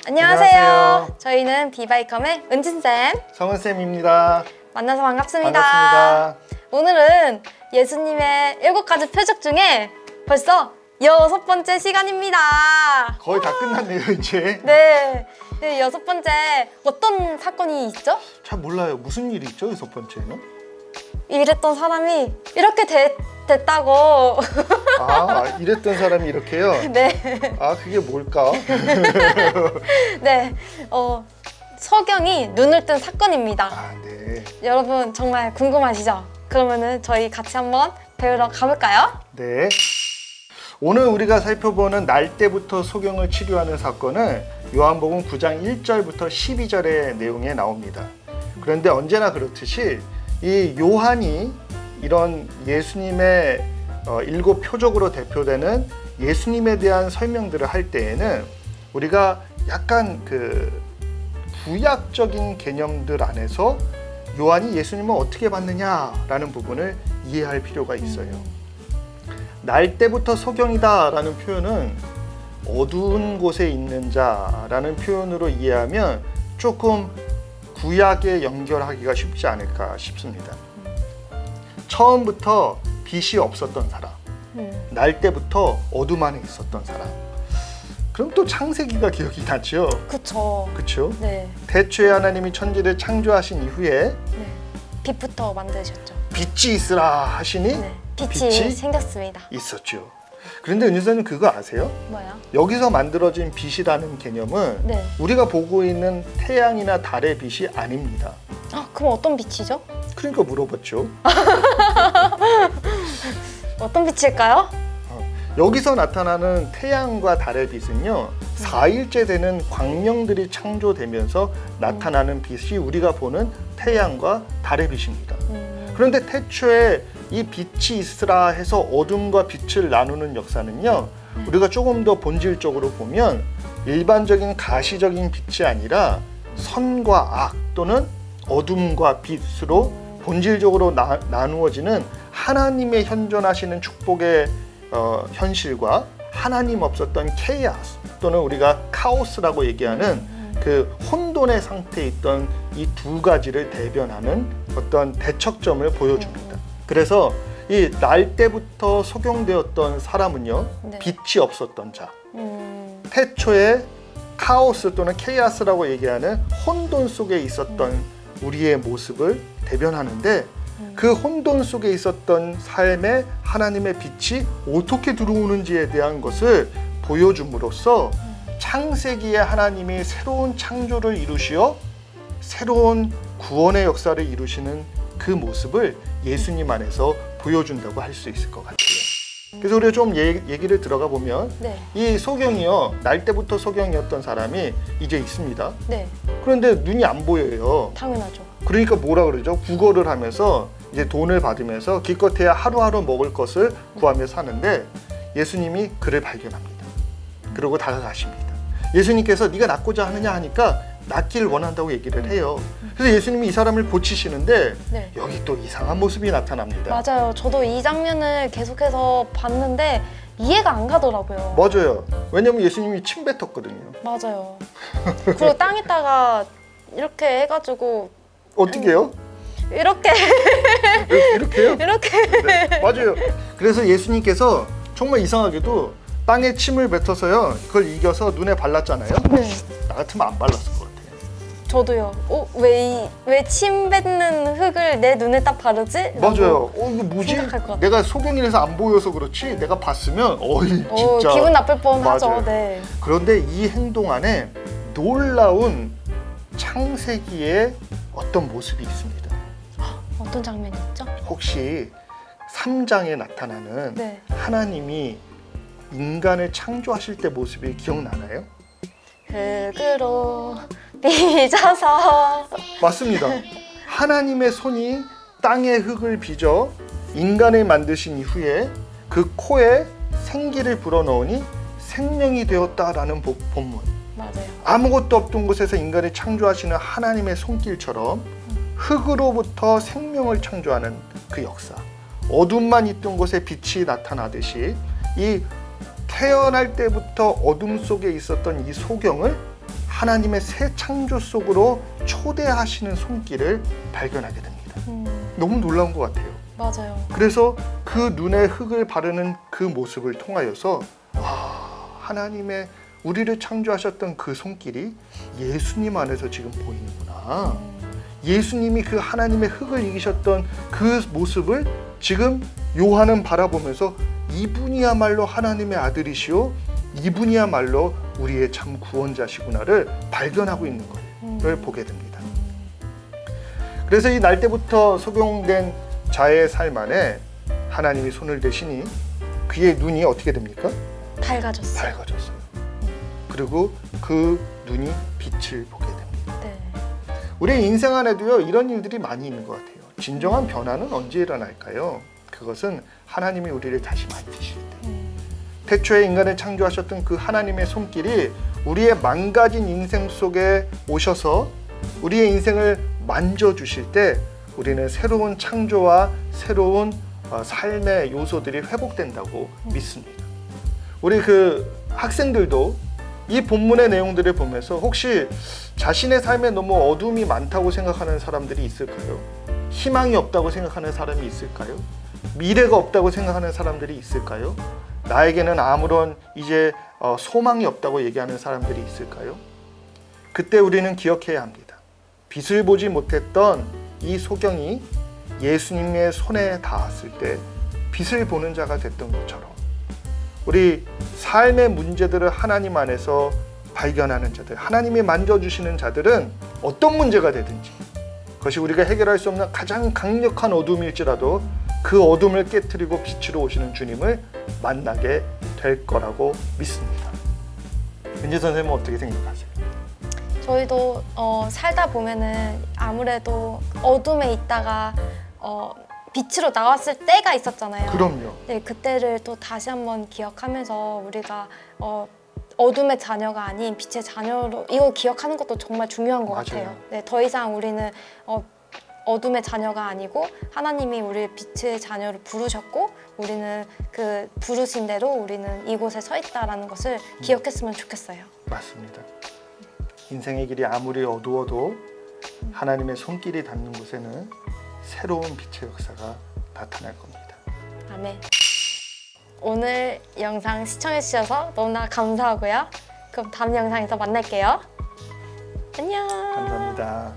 안녕하세요. 안녕하세요. 저희는 비바이컴의 은진쌤 성은쌤입니다. 만나서 반갑습니다. 반갑습니다. 오늘은 예수님의 7가지 표적 중에 벌써 6번째 시간입니다. 거의 다 끝났네요, 이제. 네, 6번째 어떤 사건이 있죠? 잘 몰라요. 무슨 일이 있죠, 6번째는? 이랬던 사람이 이렇게 됐다고. 아, 이랬던 사람이 이렇게요? 네, 아, 그게 뭘까? 네, 서경이 눈을 뜬 사건입니다. 아, 네. 여러분 정말 궁금하시죠? 그러면은 저희 같이 한번 배우러 가볼까요? 네. 오늘 우리가 살펴보는 날 때부터 소경을 치료하는 사건은 요한복음 9장 1절부터 12절의 내용에 나옵니다. 그런데 언제나 그렇듯이 이 요한이 이런 예수님의 7 표적으로 대표되는 예수님에 대한 설명들을 할 때에는 우리가 약간 그 구약적인 개념들 안에서 요한이 예수님을 어떻게 봤느냐라는 부분을 이해할 필요가 있어요. 날 때부터 소경이다 라는 표현은 어두운 곳에 있는 자라는 표현으로 이해하면 조금 구약에 연결하기가 쉽지 않을까 싶습니다. 처음부터 빛이 없었던 사람, 날 때부터 어둠 안에 있었던 사람. 그럼 또 창세기가 기억이 나죠? 그쵸. 그렇죠? 네, 태초에 하나님이 천지를 창조하신 이후에 네. 빛부터 만드셨죠. 빛이 있으라 하시니 네, 빛이 생겼습니다. 있었죠. 그런데 은유사님 그거 아세요? 뭐야? 여기서 만들어진 빛이라는 개념은 네. 우리가 보고 있는 태양이나 달의 빛이 아닙니다. 아, 그럼 어떤 빛이죠? 그러니까 물어봤죠. 어떤 빛일까요? 여기서 나타나는 태양과 달의 빛은요, 4일째 되는 광명들이 창조되면서 나타나는 빛이 우리가 보는 태양과 달의 빛입니다. 그런데 태초에 이 빛이 있으라 해서 어둠과 빛을 나누는 역사는요, 우리가 조금 더 본질적으로 보면 일반적인 가시적인 빛이 아니라 선과 악 또는 어둠과 빛으로 본질적으로 나누어지는 하나님의 현존하시는 축복의 현실과 하나님 없었던 케이아스 또는 우리가 카오스라고 얘기하는 그 혼돈의 상태에 있던 이 두 가지를 대변하는 어떤 대척점을 보여줍니다. 그래서 이 날 때부터 소경되었던 사람은요, 네. 빛이 없었던 자, 태초에 카오스 또는 케이아스라고 얘기하는 혼돈 속에 있었던 우리의 모습을 대변하는데 그 혼돈 속에 있었던 삶에 하나님의 빛이 어떻게 들어오는지에 대한 것을 보여줌으로써 창세기에 하나님이 새로운 창조를 이루시어 새로운 구원의 역사를 이루시는 그 모습을 예수님 안에서 보여준다고 할 수 있을 것 같아요. 그래서 우리가 좀 얘기를 들어가 보면 네. 이 소경이요, 날 때부터 소경이었던 사람이 이제 있습니다. 네, 그런데 눈이 안 보여요. 당연하죠. 그러니까 뭐라 그러죠? 구걸을 하면서 이제 돈을 받으면서 기껏해야 하루하루 먹을 것을 구하며 사는데 예수님이 그를 발견합니다. 그러고 다가가십니다. 예수님께서 네가 낫고자 하느냐 하니까 낫기를 원한다고 얘기를 해요. 그래서 예수님이 이 사람을 고치시는데 네. 여기 또 이상한 모습이 나타납니다. 맞아요. 저도 이 장면을 계속해서 봤는데 이해가 안 가더라고요. 맞아요. 왜냐면 예수님이 침 뱉었거든요. 맞아요. 그리고 땅에다가 이렇게 해가지고 어떻게 해요? 이렇게 이렇게요? 이렇게 네, 맞아요. 그래서 예수님께서 정말 이상하게도 땅에 침을 뱉어서요, 그걸 이겨서 눈에 발랐잖아요. 네. 나 같으면 안 발랐을 것 같아요. 저도요. 왜 침 뱉는 흙을 내 눈에 딱 바르지? 맞아요. 이거 뭐지? 생각할 것 같아요. 내가 소경이라서 안 보여서 그렇지 내가 봤으면 진짜 기분 나쁠 뻔하죠. 맞아요. 네. 그런데 이 행동 안에 놀라운 창세기의 어떤 모습이 있습니다. 어떤 장면이 있죠? 혹시 3장에 나타나는 네. 하나님이 인간을 창조하실 때 모습이 기억나나요? 흙으로 빚어서 맞습니다. 하나님의 손이 땅의 흙을 빚어 인간을 만드신 이후에 그 코에 생기를 불어넣으니 생명이 되었다라는 본문. 맞아요. 아무것도 없던 곳에서 인간을 창조하시는 하나님의 손길처럼 흙으로부터 생명을 창조하는 그 역사. 어둠만 있던 곳에 빛이 나타나듯이 이 태어날 때부터 어둠 속에 있었던 이 소경을 하나님의 새 창조 속으로 초대하시는 손길을 발견하게 됩니다. 너무 놀라운 것 같아요. 맞아요. 그래서 그 눈에 흙을 바르는 그 모습을 통하여서 하나님의 우리를 창조하셨던 그 손길이 예수님 안에서 지금 보이는구나. 예수님이 그 하나님의 흙을 이기셨던 그 모습을 지금 요한은 바라보면서 이분이야말로 하나님의 아들이시오, 이분이야말로 우리의 참 구원자시구나를 발견하고 있는 것을 보게 됩니다. 그래서 이 날 때부터 소경된 자의 삶 안에 하나님이 손을 대시니 그의 눈이 어떻게 됩니까? 밝아졌어요. 밝아졌어요. 그리고 그 눈이 빛을 보게 됩니다. 네. 우리 인생 안에도요, 이런 일들이 많이 있는 것 같아요. 진정한 변화는 언제 일어날까요? 그것은 하나님이 우리를 다시 만드실 때. 태초에 인간을 창조하셨던 그 하나님의 손길이 우리의 망가진 인생 속에 오셔서 우리의 인생을 만져주실 때 우리는 새로운 창조와 새로운 삶의 요소들이 회복된다고 믿습니다. 우리 그 학생들도 이 본문의 내용들을 보면서 혹시 자신의 삶에 너무 어둠이 많다고 생각하는 사람들이 있을까요? 희망이 없다고 생각하는 사람이 있을까요? 미래가 없다고 생각하는 사람들이 있을까요? 나에게는 아무런 이제 소망이 없다고 얘기하는 사람들이 있을까요? 그때 우리는 기억해야 합니다. 빛을 보지 못했던 이 소경이 예수님의 손에 닿았을 때 빛을 보는 자가 됐던 것처럼 우리 삶의 문제들을 하나님 안에서 발견하는 자들, 하나님이 만져주시는 자들은 어떤 문제가 되든지 그것이 우리가 해결할 수 없는 가장 강력한 어둠일지라도 그 어둠을 깨트리고 빛으로 오시는 주님을 만나게 될 거라고 믿습니다. 은지 선생님은 어떻게 생각하세요? 저희도 살다 보면은 아무래도 어둠에 있다가 빛으로 나왔을 때가 있었잖아요. 그럼요. 네, 그때를 또 다시 한번 기억하면서 우리가 어둠의 자녀가 아닌 빛의 자녀로 이걸 기억하는 것도 정말 중요한 것 맞아요. 같아요. 네, 더 이상 우리는 어둠의 자녀가 아니고 하나님이 우리를 빛의 자녀로 부르셨고 우리는 그 부르신 대로 우리는 이곳에 서 있다라는 것을 기억했으면 좋겠어요. 맞습니다. 인생의 길이 아무리 어두워도 하나님의 손길이 닿는 곳에는 새로운 빛의 역사가 나타날 겁니다. 아멘. 오늘 영상 시청해주셔서 너무나 감사하고요. 그럼 다음 영상에서 만날게요. 안녕. 감사합니다.